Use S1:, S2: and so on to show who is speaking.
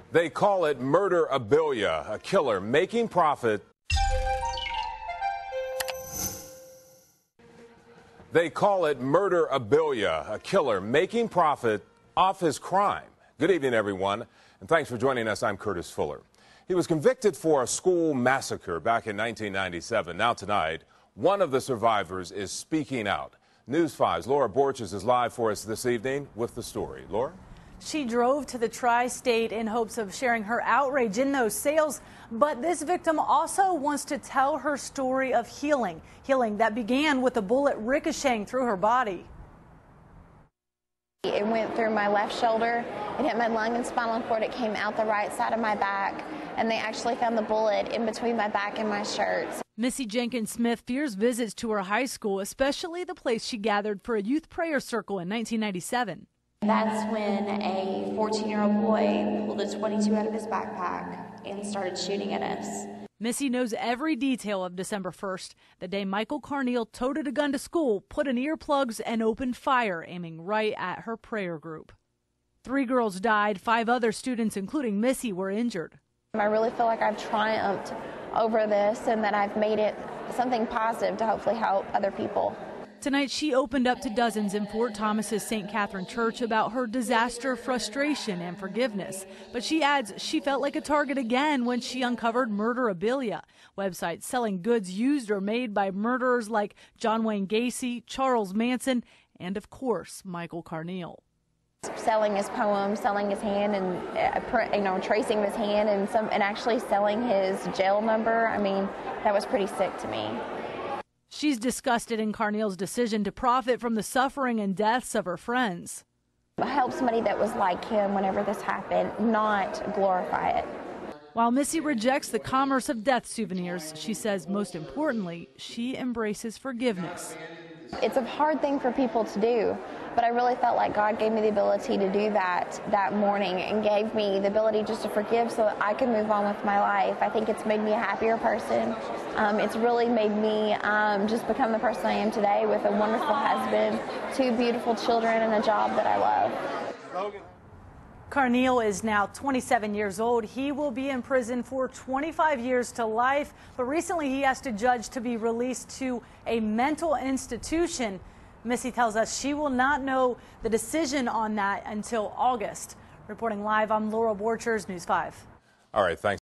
S1: They call it Murderabilia, a killer making profit. They call it Murderabilia, a killer making profit off his crime. Good evening, everyone, and thanks for joining us. I'm Curtis Fuller. He was convicted for a school massacre back in 1997. Now tonight, one of the survivors is speaking out. News 5's Laura Borges is live for us this evening with the story. Laura?
S2: She drove to the tri-state in hopes of sharing her outrage in those sales, but this victim also wants to tell her story of healing that began with a bullet ricocheting through her body.
S3: It went through my left shoulder, it hit my lung and spinal cord, it came out the right side of my back, and they actually found the bullet in between my back and my shirt.
S2: Missy Jenkins Smith fears visits to her high school, especially the place she gathered for a youth prayer circle in 1997.
S4: That's when a 14-year-old boy pulled a .22 out of his backpack and started shooting at us.
S2: Missy knows every detail of December 1st, the day Michael Carneal toted a gun to school, put in earplugs, and opened fire, aiming right at her prayer group. 3 girls died, 5 other students, including Missy, were injured.
S3: I really feel like I've triumphed over this and that I've made it something positive to hopefully help other people.
S2: Tonight, she opened up to dozens in Fort Thomas's St. Catherine Church about her disaster, frustration, and forgiveness. But she adds she felt like a target again when she uncovered Murderabilia, websites selling goods used or made by murderers like John Wayne Gacy, Charles Manson, and, of course, Michael Carneal.
S3: Selling his poems, selling his hand, and tracing his hand, and actually selling his jail number. I mean, that was pretty sick to me.
S2: She's disgusted in Carneal's decision to profit from the suffering and deaths of her friends.
S3: Help somebody that was like him whenever this happened, not glorify it.
S2: While Missy rejects the commerce of death souvenirs, she says most importantly, she embraces forgiveness.
S3: It's a hard thing for people to do, but I really felt like God gave me the ability to do that morning and gave me the ability just to forgive so that I can move on with my life. I think it's made me a happier person. It's really made me just become the person I am today with a wonderful husband, 2 beautiful children, and a job that I love.
S2: Carneal is now 27 years old. He will be in prison for 25 years to life, but recently he asked a judge to be released to a mental institution. Missy tells us she will not know the decision on that until August. Reporting live, I'm Laura Borchers, News 5.
S1: All right, thanks.